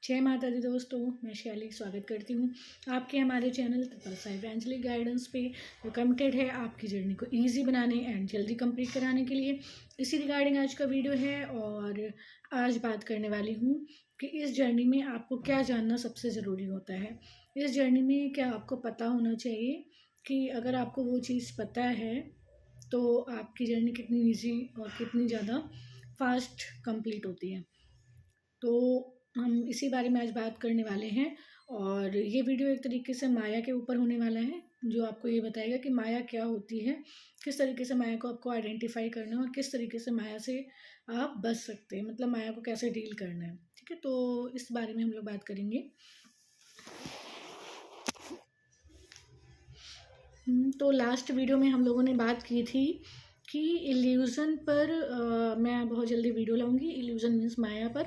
जय माता दी दोस्तों, मैं शैली स्वागत करती हूँ आपके हमारे चैनल तपस्या इवेंजलिक गाइडेंस पे, जो कमिटेड है आपकी जर्नी को इजी बनाने एंड जल्दी कंप्लीट कराने के लिए। इसी रिगार्डिंग आज का वीडियो है और आज बात करने वाली हूँ कि इस जर्नी में आपको क्या जानना सबसे ज़रूरी होता है। इस जर्नी में क्या आपको पता होना चाहिए कि अगर आपको वो चीज़ पता है तो आपकी जर्नी कितनी ईजी और कितनी ज़्यादा फास्ट कंप्लीट होती है। तो हम इसी बारे में आज बात करने वाले हैं और ये वीडियो एक तरीके से माया के ऊपर होने वाला है, जो आपको ये बताएगा कि माया क्या होती है, किस तरीके से माया को आपको आइडेंटिफाई करना है और किस तरीके से माया से आप बच सकते हैं, मतलब माया को कैसे डील करना है। ठीक है, तो इस बारे में हम लोग बात करेंगे। तो लास्ट वीडियो में हम लोगों ने बात की थी कि इल्यूज़न पर मैं बहुत जल्दी वीडियो लाऊंगी। इल्यूज़न मीन्स माया पर,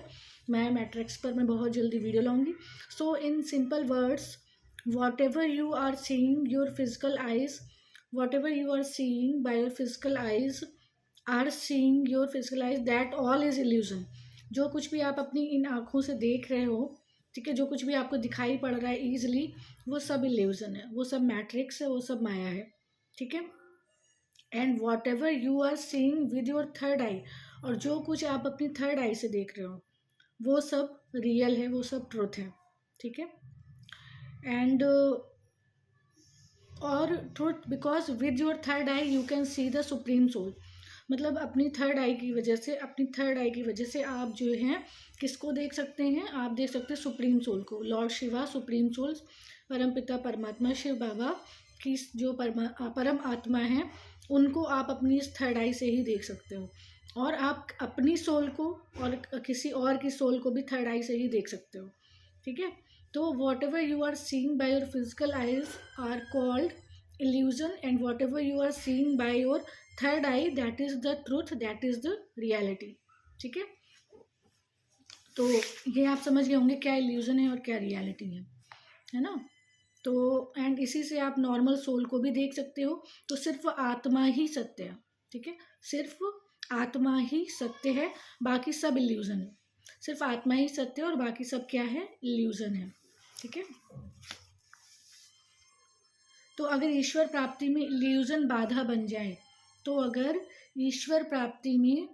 माया मैट्रिक्स पर मैं बहुत जल्दी वीडियो लाऊंगी। So in simple words, whatever you are seeing your physical eyes, whatever you are seeing by your physical eyes are seeing your physical eyes, that all is illusion. जो कुछ भी आप अपनी इन आँखों से देख रहे हो, ठीक है, जो कुछ भी आपको दिखाई पड़ रहा है ईजिली, वो सब इल्यूज़न है, वो सब मैट्रिक्स है, वो सब माया है। ठीक है, and whatever you are seeing with your third eye, और जो कुछ आप अपनी थर्ड आई से देख रहे हो वो सब रियल है, वो सब ट्रुथ है। ठीक है, एंड और truth because with your third eye you can see the supreme soul. मतलब अपनी थर्ड आई की वजह से, अपनी थर्ड आई की वजह से आप जो हैं किसको देख सकते हैं, आप देख सकते हैं सुप्रीम सोल को, लॉर्ड शिवा, सुप्रीम सोल्स, परम पिता परमात्मा शिव बाबा की जो परम आत्मा है, उनको आप अपनी इस थर्ड आई से ही देख सकते हो। और आप अपनी सोल को और किसी और की सोल को भी थर्ड आई से ही देख सकते हो। ठीक है, तो whatever you are seeing by your physical eyes are called illusion, and whatever you are seeing by your third eye, that is the truth, that is the reality। ठीक है, तो ये आप समझ गए होंगे क्या illusion है और क्या reality है ना। तो एंड इसी से आप नॉर्मल सोल को भी देख सकते हो। तो सिर्फ आत्मा ही सत्य है। ठीक है, सिर्फ आत्मा ही सत्य है, बाकी सब इल्यूजन है। सिर्फ आत्मा ही सत्य है और बाकी सब क्या है, इल्यूजन है। ठीक है, तो अगर ईश्वर प्राप्ति में इल्यूजन बाधा बन जाए, तो अगर ईश्वर प्राप्ति में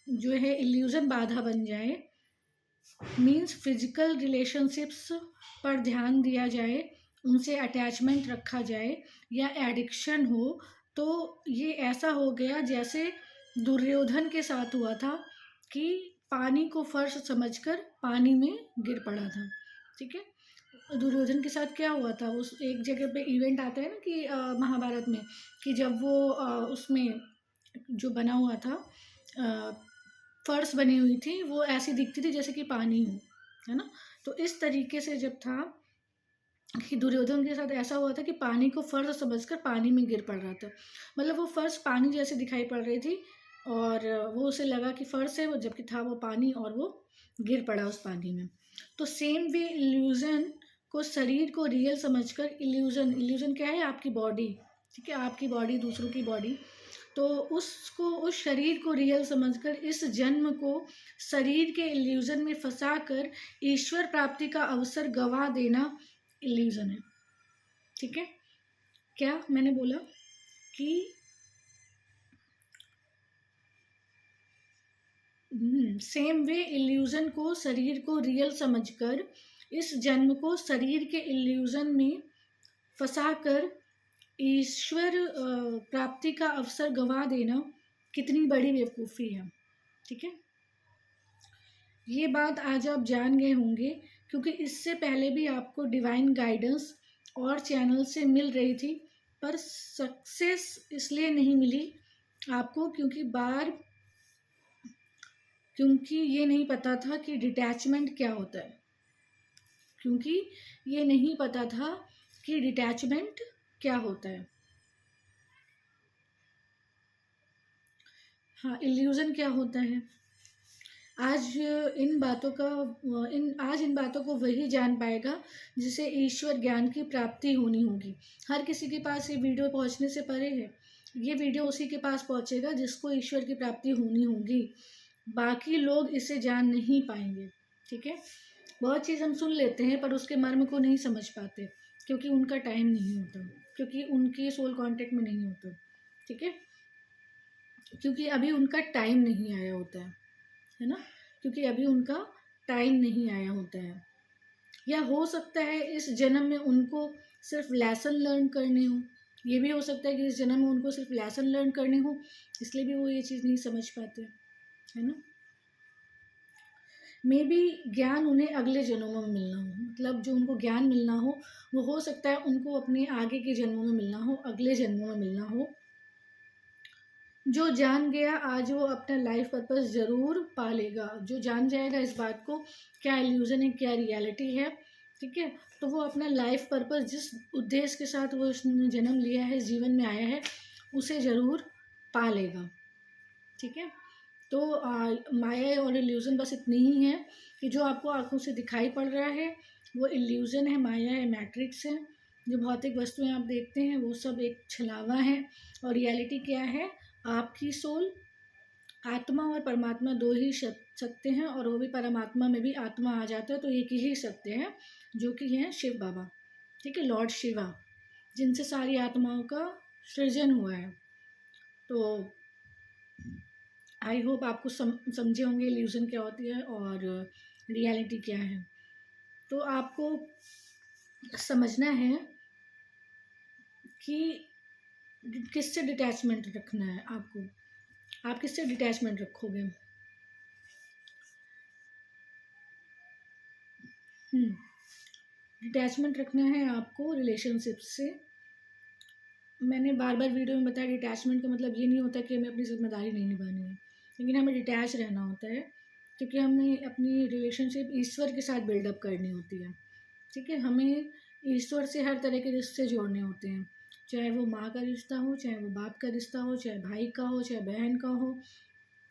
जो है इल्यूजन बाधा बन जाए, मीन्स फिजिकल रिलेशनशिप्स पर ध्यान दिया जाए, उनसे अटैचमेंट रखा जाए या एडिक्शन हो, तो ये ऐसा हो गया जैसे दुर्योधन के साथ हुआ था कि पानी को फर्श समझकर पानी में गिर पड़ा था। ठीक है, दुर्योधन के साथ क्या हुआ था, उस एक जगह पे इवेंट आता है ना कि महाभारत में, कि जब वो उसमें जो बना हुआ था, फर्श बनी हुई थी, वो ऐसी दिखती थी जैसे कि पानी हो, है ना। तो इस तरीके से जब था कि दुर्योधन के साथ ऐसा हुआ था कि पानी को फर्श समझकर पानी में गिर पड़ रहा था। मतलब वो फर्श पानी जैसे दिखाई पड़ रही थी और वो उसे लगा कि फर्श है वो, जबकि था वो पानी, और वो गिर पड़ा उस पानी में। तो सेम वे इल्यूजन को, शरीर को रियल समझकर, इल्यूजन क्या है, आपकी बॉडी। ठीक है, आपकी बॉडी, दूसरों की बॉडी, तो उसको, उस शरीर को रियल समझकर इस जन्म को शरीर के इल्यूजन में फंसाकर ईश्वर प्राप्ति का अवसर गवा देना इल्यूजन है। ठीक है, क्या मैंने बोला कि सेम वे इल्यूजन को, शरीर को रियल समझकर इस जन्म को शरीर के इल्यूजन में फंसाकर ईश्वर प्राप्ति का अवसर गवा देना कितनी बड़ी बेवकूफ़ी है। ठीक है, ये बात आज आप जान गए होंगे, क्योंकि इससे पहले भी आपको डिवाइन गाइडेंस और चैनल से मिल रही थी, पर सक्सेस इसलिए नहीं मिली आपको क्योंकि ये नहीं पता था कि डिटैचमेंट क्या होता है, क्योंकि ये नहीं पता था कि डिटैचमेंट क्या होता है। हाँ, इल्यूज़न क्या होता है, आज इन बातों को वही जान पाएगा जिसे ईश्वर ज्ञान की प्राप्ति होनी होगी। हर किसी के पास ये वीडियो पहुंचने से परे है। ये वीडियो उसी के पास पहुंचेगा जिसको ईश्वर की प्राप्ति होनी होगी, बाकी लोग इसे जान नहीं पाएंगे। ठीक है। बहुत चीज़ हम सुन लेते हैं पर उसके मर्म को नहीं समझ पाते, क्योंकि उनका टाइम नहीं होता, क्योंकि उनके सोल कांटेक्ट में नहीं होता। ठीक है, क्योंकि अभी उनका टाइम नहीं आया होता है ना, क्योंकि अभी उनका टाइम नहीं आया होता है। या हो सकता है इस जन्म में उनको सिर्फ लेसन लर्न करने हो, ये भी हो सकता है कि इस जन्म में उनको सिर्फ लेसन लर्न करने हो, इसलिए भी वो ये चीज़ नहीं समझ पाते, है ना। मे बी ज्ञान उन्हें अगले जन्मों में मिलना हो, मतलब जो उनको ज्ञान मिलना हो वो सकता है उनको अपने आगे के जन्मों में मिलना हो, अगले जन्मों में मिलना हो। जो जान गया आज वो अपना लाइफ पर्पस ज़रूर पालेगा, जो जान जाएगा इस बात को क्या इल्यूज़न है क्या रियलिटी है, ठीक है, तो वो अपना लाइफ पर्पस जिस उद्देश्य के साथ वो उसने जन्म लिया है, जीवन में आया है, उसे ज़रूर पालेगा। ठीक है, तो माया और इल्यूज़न बस इतनी ही है कि जो आपको आंखों से दिखाई पड़ रहा है वो इल्यूज़न है, माया है, मैट्रिक्स है। जो भौतिक वस्तुएं आप देखते हैं वो सब एक छलावा है, और रियलिटी क्या है, आपकी सोल, आत्मा और परमात्मा दो ही सत्य हैं, और वो भी परमात्मा में भी आत्मा आ जाता है तो एक ही सत्य है, जो कि है शिव बाबा। ठीक है, लॉर्ड शिवा, जिनसे सारी आत्माओं का सृजन हुआ है। तो आई होप आपको समझे होंगे इल्यूज़न क्या होती है और रियलिटी क्या है। तो आपको समझना है कि किससे डिटैचमेंट रखना है आपको, आप किससे डिटैचमेंट रखोगे। डिटैचमेंट रखना है आपको रिलेशनशिप से। मैंने बार बार वीडियो में बताया डिटैचमेंट का मतलब ये नहीं होता कि हमें अपनी जिम्मेदारी नहीं निभानी है, लेकिन हमें डिटैच रहना होता है, क्योंकि हमें अपनी रिलेशनशिप ईश्वर के साथ बिल्डअप करनी होती है। ठीक है, हमें ईश्वर से हर तरह के रिश्ते जोड़ने होते हैं, चाहे वो माँ का रिश्ता हो, चाहे वो बाप का रिश्ता हो, चाहे भाई का हो, चाहे बहन का हो,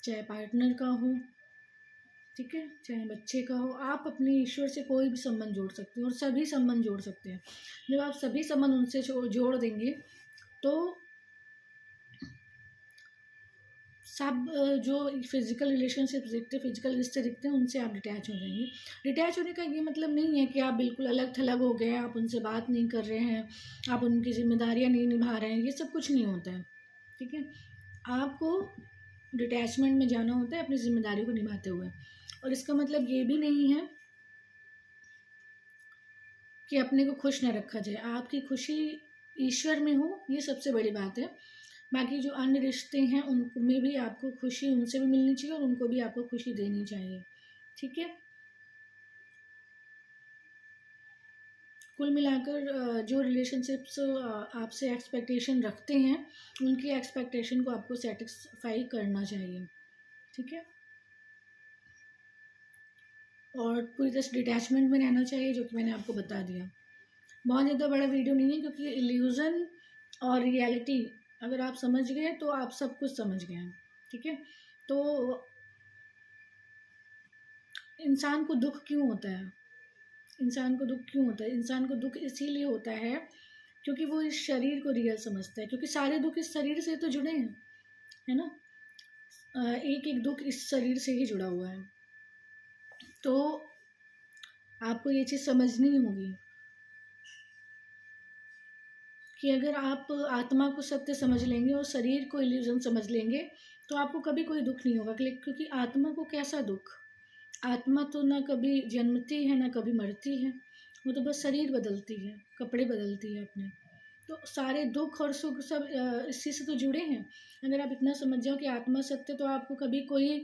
चाहे पार्टनर का हो, ठीक है, चाहे बच्चे का हो। आप अपने ईश्वर से कोई भी संबंध जोड़ सकते हो और सभी संबंध जोड़ सकते हैं। जब आप सभी संबंध उनसे जोड़ देंगे तो सब जो फिजिकल रिलेशनशिप दिखते, फिजिकल रिश्ते दिखते हैं, उनसे आप डिटैच हो जाएंगे। डिटैच होने का ये मतलब नहीं है कि आप बिल्कुल अलग थलग हो गए, आप उनसे बात नहीं कर रहे हैं, आप उनकी जिम्मेदारियां नहीं निभा रहे हैं, ये सब कुछ नहीं होता है। ठीक है, आपको डिटैचमेंट में जाना होता है अपनी जिम्मेदारी को निभाते हुए, और इसका मतलब ये भी नहीं है कि अपने को खुश न रखा जाए। आपकी खुशी ईश्वर में हो, ये सबसे बड़ी बात है। बाकी जो अन्य रिश्ते हैं उनमें भी आपको खुशी उनसे भी मिलनी चाहिए और उनको भी आपको खुशी देनी चाहिए। ठीक है, कुल मिलाकर जो रिलेशनशिप्स आपसे एक्सपेक्टेशन रखते हैं, उनकी एक्सपेक्टेशन को आपको सेटिस्फाई करना चाहिए। ठीक है, और पूरी तरह से डिटैचमेंट में रहना चाहिए, जो कि मैंने आपको बता दिया। बहुत ज़्यादा बड़ा वीडियो नहीं है, क्योंकि इल्यूज़न और रियलिटी अगर आप समझ गए तो आप सब कुछ समझ गए हैं। ठीक है, तो इंसान को दुख क्यों होता है, इंसान को दुख क्यों होता है, इंसान को दुख इसीलिए होता है क्योंकि वो इस शरीर को रियल समझता है, क्योंकि सारे दुख इस शरीर से तो जुड़े हैं, है ना। एक एक दुख इस शरीर से ही जुड़ा हुआ है। तो आपको ये चीज़ समझनी होगी कि अगर आप आत्मा को सत्य समझ लेंगे और शरीर को इल्यूजन समझ लेंगे तो आपको कभी कोई दुख नहीं होगा, क्योंकि आत्मा को कैसा दुख, आत्मा तो ना कभी जन्मती है ना कभी मरती है, वो तो बस शरीर बदलती है, कपड़े बदलती है अपने। तो सारे दुख और सुख सब इसी से तो जुड़े हैं। अगर आप इतना समझ जाओ कि आत्मा सत्य, तो आपको कभी कोई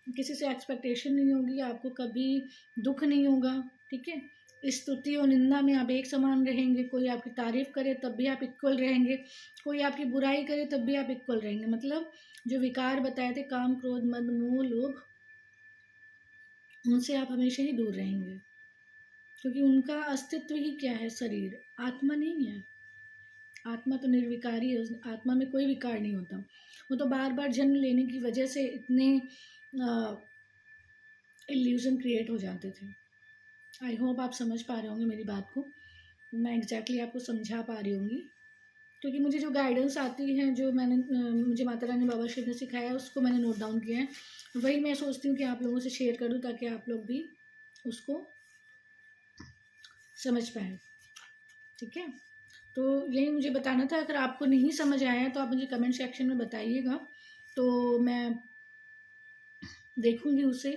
किसी से एक्सपेक्टेशन नहीं होगी, आपको कभी दुख नहीं होगा। ठीक है, स्तुति और निंदा में आप एक समान रहेंगे, कोई आपकी तारीफ करे तब भी आप इक्वल रहेंगे, कोई आपकी बुराई करे तब भी आप इक्वल रहेंगे। मतलब जो विकार बताए थे, काम क्रोध मद मोह लोभ, उनसे आप हमेशा ही दूर रहेंगे, क्योंकि उनका अस्तित्व ही क्या है, शरीर, आत्मा नहीं है। आत्मा तो निर्विकारी है, आत्मा में कोई विकार नहीं होता। वो तो बार बार जन्म लेने की वजह से इतने इल्यूजन क्रिएट हो जाते थे। आई होप आप समझ पा रहे होंगे मेरी बात को, मैं एग्जैक्टली आपको समझा पा रही होंगी, क्योंकि मुझे जो गाइडेंस आती है, जो मैंने मुझे माता रानी बाबा शिव ने सिखाया है, उसको मैंने नोट डाउन किया है। वही मैं सोचती हूँ कि आप लोगों से शेयर करूँ, ताकि आप लोग भी उसको समझ पाएँ। ठीक है, तो यही मुझे बताना था। अगर आपको नहीं समझ आया तो आप मुझे कमेंट सेक्शन में बताइएगा, तो मैं देखूँगी उसे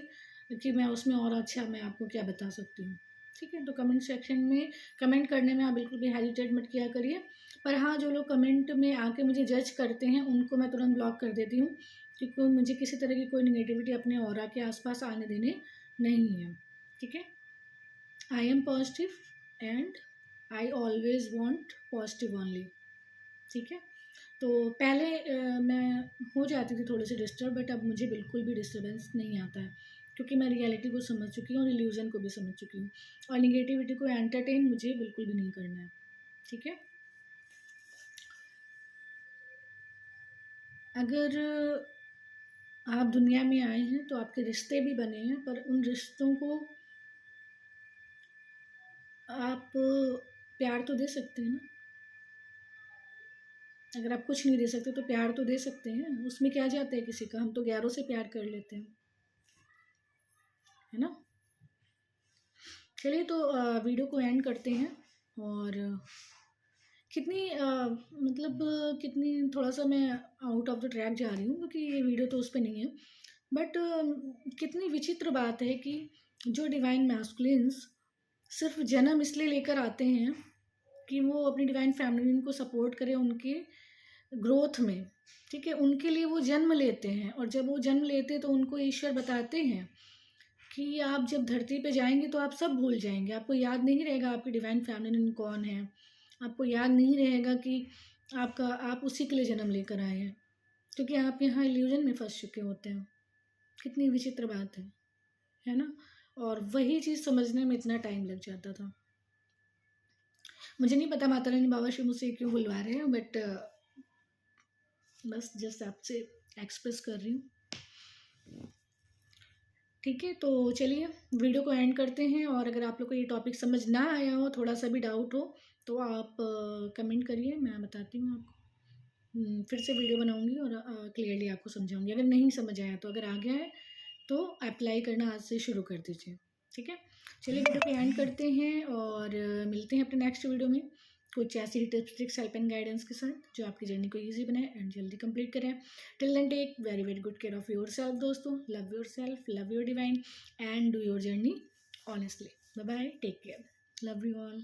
कि मैं उसमें और अच्छा मैं आपको क्या बता सकती हूँ। ठीक है, तो कमेंट सेक्शन में कमेंट करने में आप बिल्कुल भी हेजिटेट मत किया करिए। पर हाँ, जो लोग कमेंट में आके मुझे जज करते हैं उनको मैं तुरंत ब्लॉक कर देती हूँ, क्योंकि मुझे किसी तरह की कोई नेगेटिविटी अपने ऑरा के आसपास आने देने नहीं है। ठीक है, I am positive and I always want positive only. ठीक है, तो पहले मैं हो जाती थी थोड़ी सी डिस्टर्ब, बट अब मुझे बिल्कुल भी डिस्टर्बेंस नहीं आता है, क्योंकि मैं रियलिटी को समझ चुकी हूँ और इल्यूज़न को भी समझ चुकी हूँ, और निगेटिविटी को एंटरटेन मुझे बिल्कुल भी नहीं करना है। ठीक है, अगर आप दुनिया में आए हैं तो आपके रिश्ते भी बने हैं, पर उन रिश्तों को आप प्यार तो दे सकते हैं ना। अगर आप कुछ नहीं दे सकते तो प्यार तो दे सकते हैं, उसमें क्या जाता है किसी का, हम तो गैरों से प्यार कर लेते हैं, है ना। चलिए, तो वीडियो को एंड करते हैं। और कितनी मतलब कितनी थोड़ा सा मैं आउट ऑफ द ट्रैक जा रही हूँ, क्योंकि ये वीडियो तो उस पर नहीं है, बट कितनी विचित्र बात है कि जो डिवाइन मैस्कुलिन्स सिर्फ जन्म इसलिए लेकर आते हैं कि वो अपनी डिवाइन फैमिली को सपोर्ट करें उनके ग्रोथ में। ठीक है, उनके लिए वो जन्म लेते हैं, और जब वो जन्म लेते हैं तो उनको ईश्वर बताते हैं कि आप जब धरती पे जाएंगे तो आप सब भूल जाएंगे, आपको याद नहीं रहेगा आपकी डिवाइन फैमिली कौन है, आपको याद नहीं रहेगा कि आप उसी के लिए जन्म लेकर आए हैं, क्योंकि आप यहाँ इल्यूजन में फंस चुके होते हैं। कितनी विचित्र बात है ना। और वही चीज़ समझने में इतना टाइम लग जाता था। मुझे नहीं पता माता रानी बाबा शिव मुझसे क्यों बुलवा रहे हैं, बट बस जस्ट आपसे एक्सप्रेस कर रही हूँ। ठीक है, तो चलिए वीडियो को एंड करते हैं। और अगर आप लोग को ये टॉपिक समझ ना आया हो, थोड़ा सा भी डाउट हो, तो आप कमेंट करिए, मैं बताती हूँ आपको। फिर से वीडियो बनाऊंगी और क्लियरली आपको समझाऊंगी। अगर नहीं समझ आया तो, अगर आ गया है तो अप्लाई करना आज से शुरू कर दीजिए। ठीक है, चलिए वीडियो को एंड करते हैं और मिलते हैं अपने नेक्स्ट वीडियो में कुछ ऐसी tips tricks help and guidance के साथ जो आपकी जर्नी को इजी बनाए एंड जल्दी कंप्लीट करें। Till then take very very good care of yourself दोस्तों। Love yourself, love your divine and do your journey honestly. Bye bye, take care, love you all.